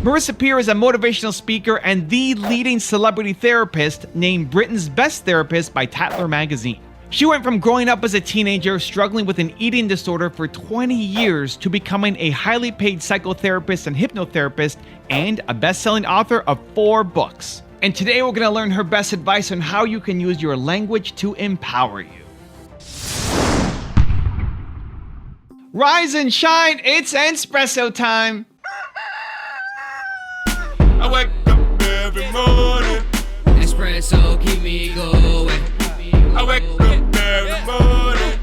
Marisa Peer is a motivational speaker and the leading celebrity therapist, named Britain's Best Therapist by Tatler magazine. She went from growing up as a teenager struggling with an eating disorder for 20 years to becoming a highly paid psychotherapist and hypnotherapist and a best-selling author of 4 books. And today we're going to learn her best advice on how you can use your language to empower you. Rise and shine, it's Entspresso time! I wake up every morning. Espresso keep me going. I wake up every morning.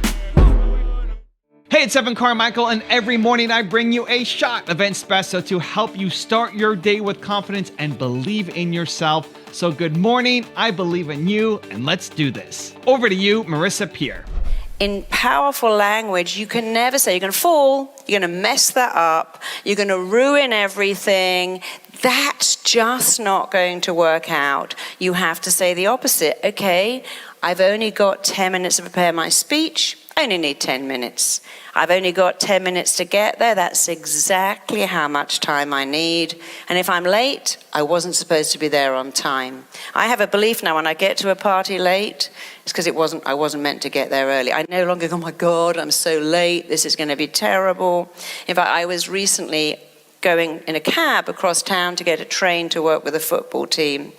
Hey, it's Carmichael, and every morning I bring you a shot of Entspresso to help you start your day with confidence and believe in yourself. So good morning, I believe in you, and let's do this. Over to you, Marisa Peer. In powerful language, you can never say you're going to fall, you're going to mess that up, you're going to ruin everything. That's just not going to work out. You have to say the opposite. Okay, I've only got 10 minutes to prepare my speech. I only need 10 minutes. I've only got 10 minutes to get there. That's exactly how much time I need. And if I'm late, I wasn't supposed to be there on time. I have a belief now when I get to a party late, it's because I wasn't meant to get there early. I no longer go, oh my God, I'm so late. This is going to be terrible. In fact, I was recently going in a cab across town to get a train to work with a football team.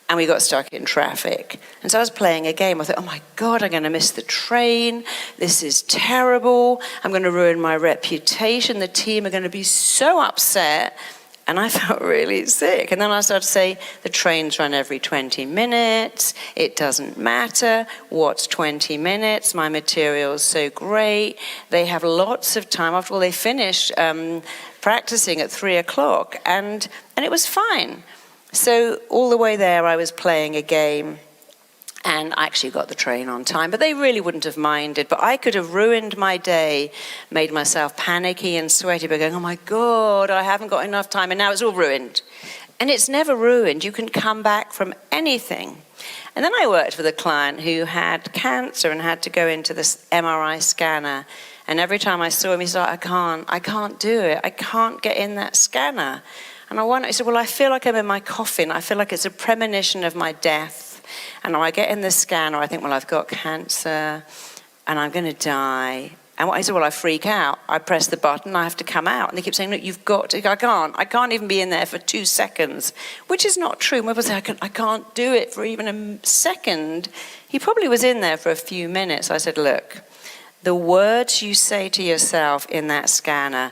And we got stuck in traffic. And so I was playing a game. I thought, oh my God, I'm going to miss the train. This is terrible. I'm going to ruin my reputation. The team are going to be so upset. And I felt really sick. And then I started to say, the trains run every 20 minutes. It doesn't matter. What's 20 minutes? My material's so great. They have lots of time. After all, they finished practicing at 3 o'clock. And it was fine. So all the way there, I was playing a game, and I actually got the train on time, but they really wouldn't have minded. But I could have ruined my day, made myself panicky and sweaty by going, oh my God, I haven't got enough time, and now it's all ruined. And it's never ruined. You can come back from anything. And then I worked with a client who had cancer and had to go into this MRI scanner. And every time I saw him, he said, I can't do it. I can't get in that scanner. And I said, well, I feel like I'm in my coffin. I feel like it's a premonition of my death. And when I get in the scanner, I think, well, I've got cancer and I'm going to die. And I said, well, I freak out. I press the button, I have to come out. And they keep saying, look, you've got to, I can't even be in there for 2 seconds, which is not true. When people say, I can't do it for even a second, he probably was in there for a few minutes. I said, look, the words you say to yourself in that scanner,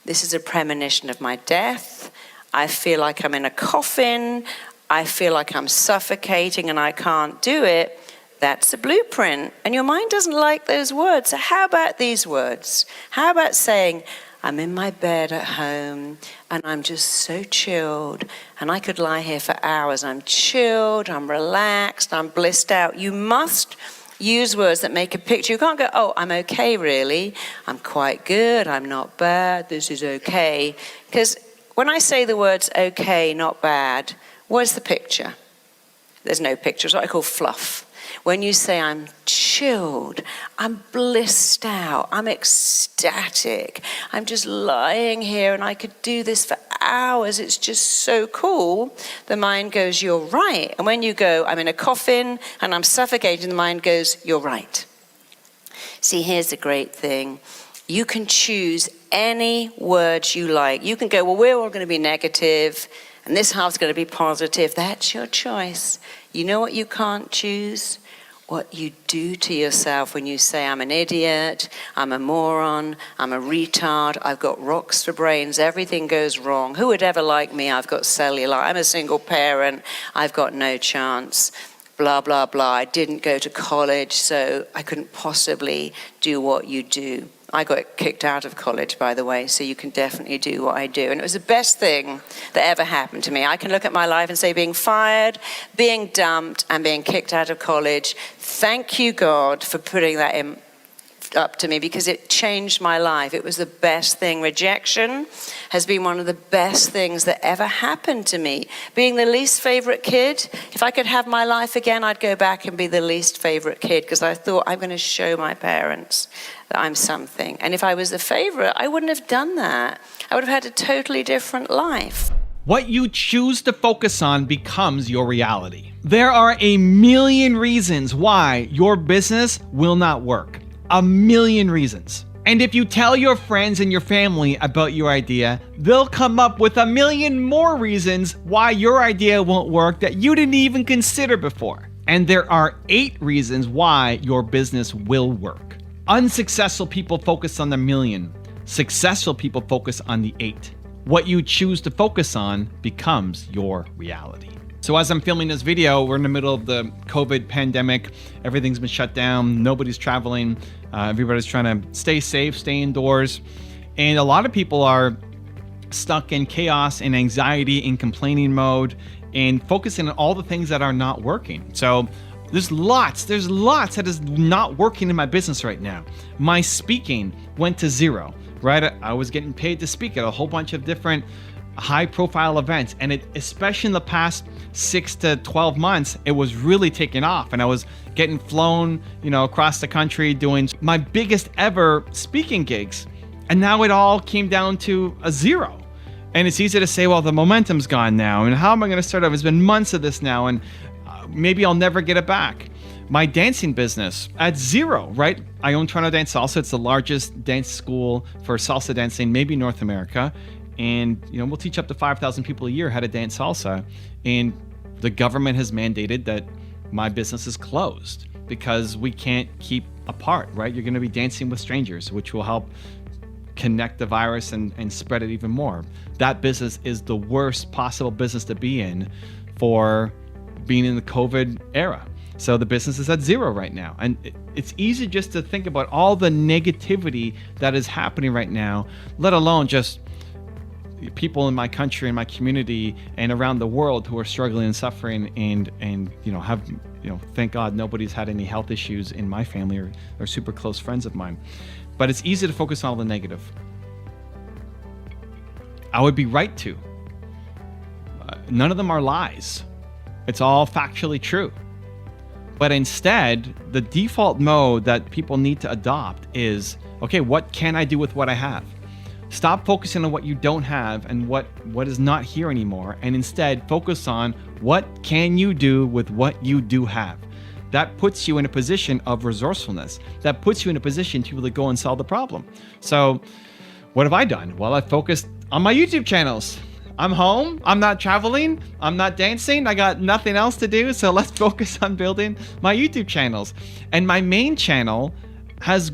this is a premonition of my death. I feel like I'm in a coffin. I feel like I'm suffocating and I can't do it. That's a blueprint. And your mind doesn't like those words. So how about these words? How about saying, I'm in my bed at home and I'm just so chilled and I could lie here for hours. I'm chilled, I'm relaxed, I'm blissed out. You must use words that make a picture. You can't go, oh, I'm okay really. I'm quite good, I'm not bad, this is okay. Because when I say the words okay, not bad, where's the picture? There's no picture. It's what I call fluff. When you say I'm chilled, I'm blissed out, I'm ecstatic, I'm just lying here and I could do this for hours, it's just so cool, the mind goes, you're right. And when you go, I'm in a coffin and I'm suffocating, the mind goes, you're right. See, here's the great thing. You can choose any words you like. You can go, well, we're all going to be negative, and this half's going to be positive. That's your choice. You know what you can't choose? What you do to yourself when you say, I'm an idiot, I'm a moron, I'm a retard, I've got rocks for brains, everything goes wrong. Who would ever like me? I've got cellular, I'm a single parent, I've got no chance. Blah, blah, blah. I didn't go to college, so I couldn't possibly do what you do. I got kicked out of college, by the way, so you can definitely do what I do. And it was the best thing that ever happened to me. I can look at my life and say being fired, being dumped, and being kicked out of college, thank you, God, for putting that in up to me, because it changed my life. It was the best thing. Rejection has been one of the best things that ever happened to me. Being the least favorite kid, if I could have my life again, I'd go back and be the least favorite kid, because I thought, I'm going to show my parents that I'm something. And if I was the favorite, I wouldn't have done that. I would have had a totally different life. What you choose to focus on becomes your reality. There are a million reasons why your business will not work. A million reasons. And if you tell your friends and your family about your idea, they'll come up with a million more reasons why your idea won't work that you didn't even consider before. And there are 8 reasons why your business will work. Unsuccessful people focus on the million. Successful people focus on the 8. What you choose to focus on becomes your reality. So as I'm filming this video, we're in the middle of the COVID pandemic. Everything's been shut down. Nobody's traveling. Everybody's trying to stay safe, stay indoors. And a lot of people are stuck in chaos and anxiety and complaining mode and focusing on all the things that are not working. So there's lots that is not working in my business right now. My speaking went to 0. Right, I was getting paid to speak at a whole bunch of different high-profile events, and especially in the past 6 to 12 months, it was really taking off. And I was getting flown, across the country doing my biggest ever speaking gigs, and now it all came down to a 0. And it's easy to say, well, the momentum's gone now, and how am I going to start over? It's been months of this now, and maybe I'll never get it back. My dancing business at 0, right? I own Toronto Dance Salsa. It's the largest dance school for salsa dancing, maybe North America. And, we'll teach up to 5,000 people a year how to dance salsa. And the government has mandated that my business is closed because we can't keep apart, right? You're going to be dancing with strangers, which will help connect the virus and spread it even more. That business is the worst possible business to be in for being in the COVID era. So the business is at 0 right now. And it's easy just to think about all the negativity that is happening right now, let alone just people in my country and my community and around the world who are struggling and suffering and have, thank God nobody's had any health issues in my family or super close friends of mine. But it's easy to focus on all the negative. I would be right to. None of them are lies. It's all factually true. But instead, the default mode that people need to adopt is, okay, what can I do with what I have? Stop focusing on what you don't have and what is not here anymore, and instead focus on what can you do with what you do have. That puts you in a position of resourcefulness. That puts you in a position to be able to go and solve the problem. So what have I done? Well, I focused on my YouTube channels. I'm home, I'm not traveling, I'm not dancing, I got nothing else to do, so let's focus on building my YouTube channels. And my main channel has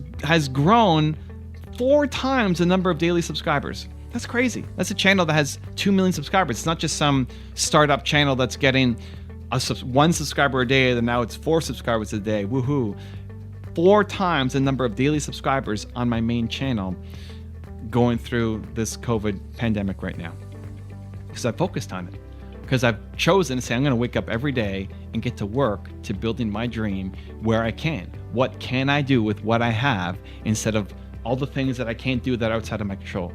grown 4 times the number of daily subscribers. That's crazy. That's a channel that has 2 million subscribers. It's not just some startup channel that's getting 1 subscriber a day, and now it's 4 subscribers a day. Woohoo. 4 times the number of daily subscribers on my main channel going through this COVID pandemic right now. Because I focused on it. Because I've chosen to say, I'm going to wake up every day and get to work to building my dream where I can. What can I do with what I have instead of all the things that I can't do that are outside of my control?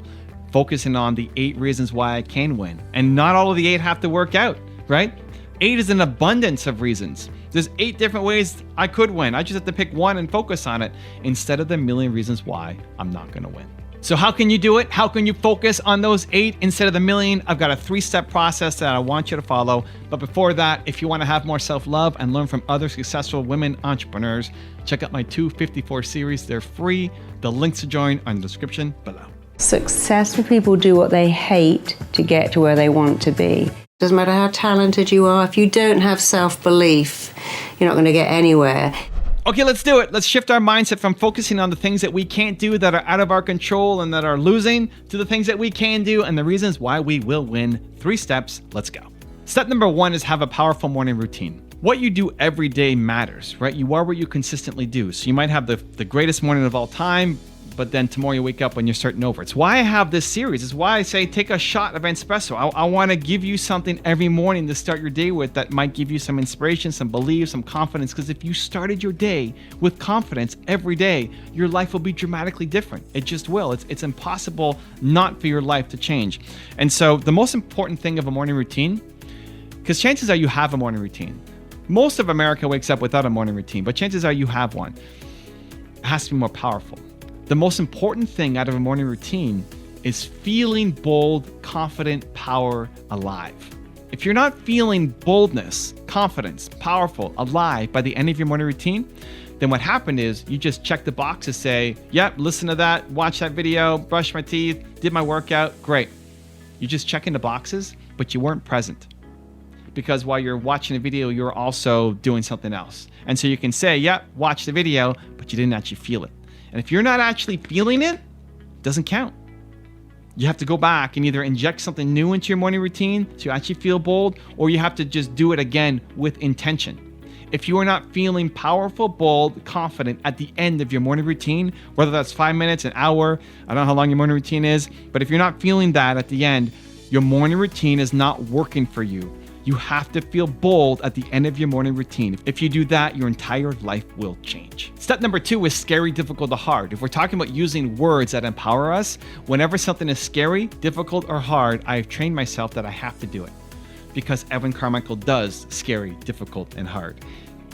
Focusing on the 8 reasons why I can win. And not all of the 8 have to work out, right? 8 is an abundance of reasons. There's 8 different ways I could win. I just have to pick one and focus on it instead of the million reasons why I'm not going to win. So how can you do it? How can you focus on those 8 instead of the million? I've got a 3-step process that I want you to follow. But before that, if you want to have more self-love and learn from other successful women entrepreneurs, check out my 254 series. They're free. The links to join are in the description below. Successful people do what they hate to get to where they want to be. Doesn't matter how talented you are, if you don't have self-belief, you're not going to get anywhere. Okay, let's do it. Let's shift our mindset from focusing on the things that we can't do that are out of our control and that are losing to the things that we can do and the reasons why we will win. 3 steps. Let's go. Step number 1 is have a powerful morning routine. What you do every day matters, right? You are what you consistently do. So you might have the greatest morning of all time, but then tomorrow you wake up and you're starting over. It's why I have this series. It's why I say take a shot of Entspresso. I want to give you something every morning to start your day with that might give you some inspiration, some belief, some confidence. Because if you started your day with confidence every day, your life will be dramatically different. It just will. It's impossible not for your life to change. And so the most important thing of a morning routine, because chances are you have a morning routine. Most of America wakes up without a morning routine, but chances are you have one. It has to be more powerful. The most important thing out of a morning routine is feeling bold, confident, power, alive. If you're not feeling boldness, confidence, powerful, alive by the end of your morning routine, then what happened is you just check the box to say, yep, listen to that, watch that video, brush my teeth, did my workout, great. You just checking the boxes, but you weren't present. Because while you're watching a video, you're also doing something else. And so you can say, yep, watch the video, but you didn't actually feel it. And if you're not actually feeling it, it doesn't count. You have to go back and either inject something new into your morning routine to actually feel bold, or you have to just do it again with intention. If you are not feeling powerful, bold, confident at the end of your morning routine, whether that's 5 minutes, an hour, I don't know how long your morning routine is, but if you're not feeling that at the end, your morning routine is not working for you. You have to feel bold at the end of your morning routine. If you do that, your entire life will change. Step number 2 is scary, difficult, or hard. If we're talking about using words that empower us, whenever something is scary, difficult, or hard, I've trained myself that I have to do it. Because Evan Carmichael does scary, difficult, and hard.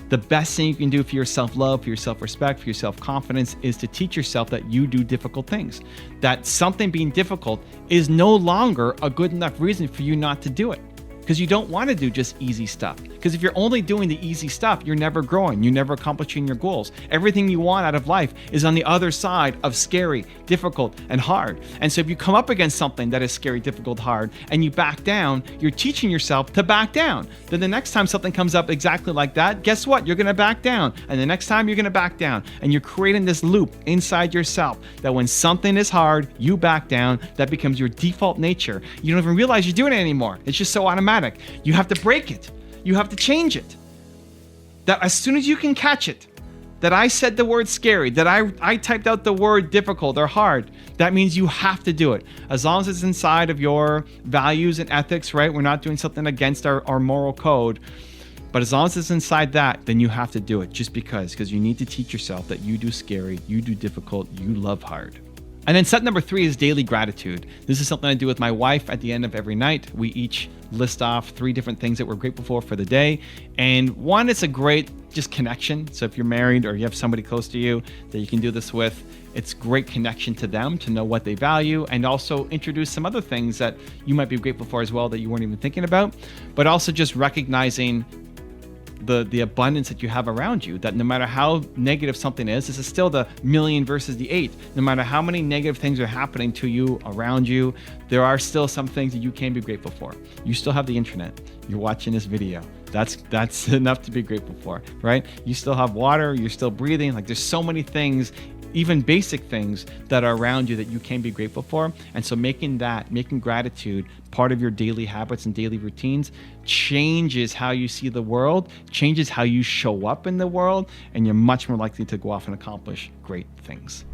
The best thing you can do for your self-love, for your self-respect, for your self-confidence is to teach yourself that you do difficult things. That something being difficult is no longer a good enough reason for you not to do it. Because you don't want to do just easy stuff. Because if you're only doing the easy stuff, you're never growing. You're never accomplishing your goals. Everything you want out of life is on the other side of scary, difficult, and hard. And so if you come up against something that is scary, difficult, hard, and you back down, you're teaching yourself to back down. Then the next time something comes up exactly like that, guess what? You're going to back down. And the next time you're going to back down. And you're creating this loop inside yourself that when something is hard, you back down. That becomes your default nature. You don't even realize you're doing it anymore. It's just so automatic. You have to break it. You have to change it. That as soon as you can catch it, that I said the word scary, that I typed out the word difficult or hard, that means you have to do it. As long as it's inside of your values and ethics, right? We're not doing something against our moral code. But as long as it's inside that, then you have to do it just because you need to teach yourself that you do scary, you do difficult, you love hard. And then step number 3 is daily gratitude. This is something I do with my wife at the end of every night. We each list off 3 different things that we're grateful for the day. And one, it's a great just connection. So if you're married or you have somebody close to you that you can do this with, it's great connection to them to know what they value, and also introduce some other things that you might be grateful for as well that you weren't even thinking about. But also just recognizing the abundance that you have around you, that no matter how negative something is, this is still the million versus the 8. No matter how many negative things are happening to you, around you, there are still some things that you can be grateful for. You still have the internet. You're watching this video. That's enough to be grateful for, right? You still have water. You're still breathing. Like, there's so many things, even basic things that are around you that you can be grateful for. And so making gratitude part of your daily habits and daily routines changes how you see the world, changes how you show up in the world, and you're much more likely to go off and accomplish great things.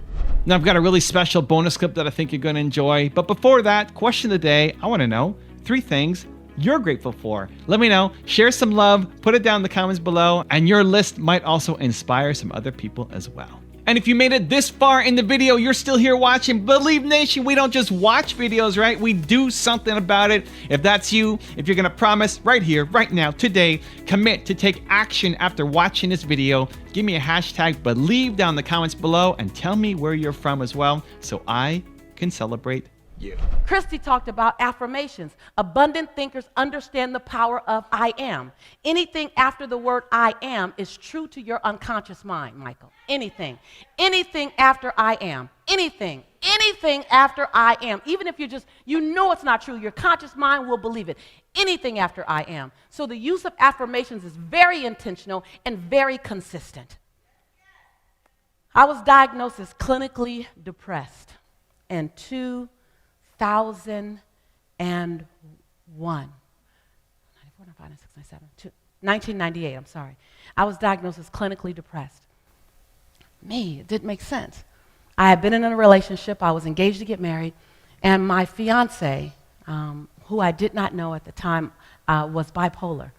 Now, I've got a really special bonus clip that I think you're going to enjoy. But before that, question of the day, I want to know 3 things you're grateful for. Let me know. Share some love. Put it down in the comments below. And your list might also inspire some other people as well. And if you made it this far in the video, you're still here watching, Believe Nation, we don't just watch videos, right? We do something about it. If that's you, if you're gonna promise right here, right now, today, commit to take action after watching this video, give me a hashtag Believe down in the comments below and tell me where you're from as well so I can celebrate you. Christy talked about affirmations. Abundant thinkers understand the power of I am. Anything after the word I am is true to your unconscious mind, Michael. Anything. Anything after I am. Anything. Anything after I am. Even if you know it's not true, your conscious mind will believe it. Anything after I am. So the use of affirmations is very intentional and very consistent. I was diagnosed as clinically depressed in 2001. 1998, I'm sorry. I was diagnosed as clinically depressed. It didn't make sense. I had been in a relationship, I was engaged to get married, and my fiance, who I did not know at the time, was bipolar.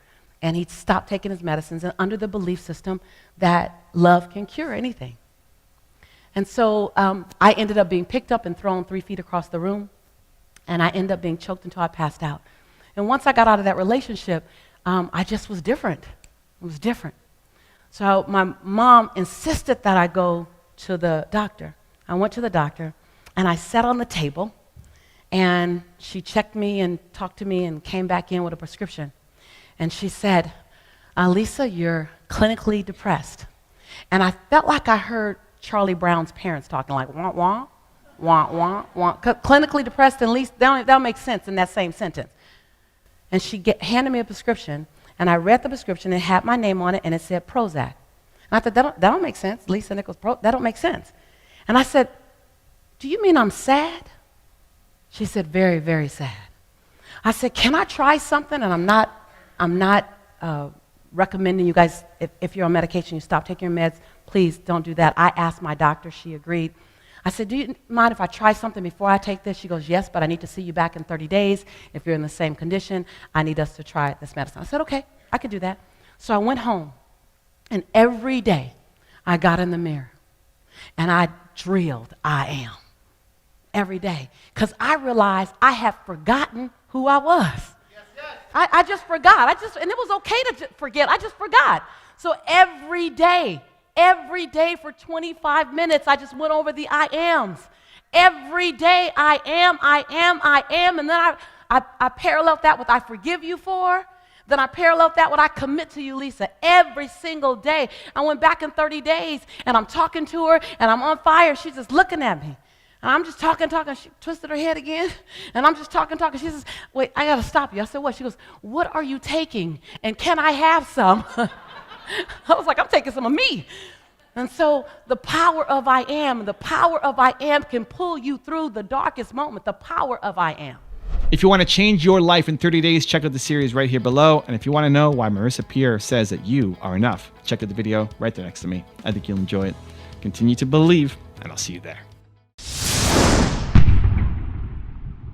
And he'd stopped taking his medicines and under the belief system that love can cure anything. And so I ended up being picked up and thrown 3 feet across the room, and I ended up being choked until I passed out. And once I got out of that relationship, I just was different. It was different. So my mom insisted that I go to the doctor. I went to the doctor, and I sat on the table, And she checked me and talked to me and came back in with a prescription. And she said, Lisa, you're clinically depressed. And I felt like I heard Charlie Brown's parents talking like, wah, wah, wah, wah, wah. Clinically depressed, at least that'll make sense in that same sentence. And she handed me a prescription, and I read the prescription, and it had my name on it, and it said Prozac. And I thought, that don't make sense. Lisa Nichols, that don't make sense. And I said, do you mean I'm sad? She said, very, very sad. I said, can I try something? And I'm not recommending you guys, if you're on medication, you stop taking your meds, please don't do that. I asked my doctor, she agreed. I said, do you mind if I try something before I take this? She goes, yes, but I need to see you back in 30 days. If you're in the same condition, I need us to try this medicine. I said, okay, I could do that. So I went home, and every day I got in the mirror, and I drilled, I am, every day, because I realized I had forgotten who I was. I just forgot. And it was okay to forget. I just forgot. So every day for 25 minutes, I just went over the I ams. Every day, I am. And then I paralleled that with I forgive you for. Then I paralleled that with I commit to you, Lisa, every single day. I went back in 30 days, and I'm talking to her, and I'm on fire. She's just looking at me. And I'm just talking. She twisted her head again. And I'm just talking. She says, wait, I got to stop you. I said, what? She goes, what are you taking? And can I have some? I was like, I'm taking some of me. And so the power of I am can pull you through the darkest moment. The power of I am. If you want to change your life in 30 days, check out the series right here below. And if you want to know why Marisa Peer says that you are enough, check out the video right there next to me. I think you'll enjoy it. Continue to believe, and I'll see you there.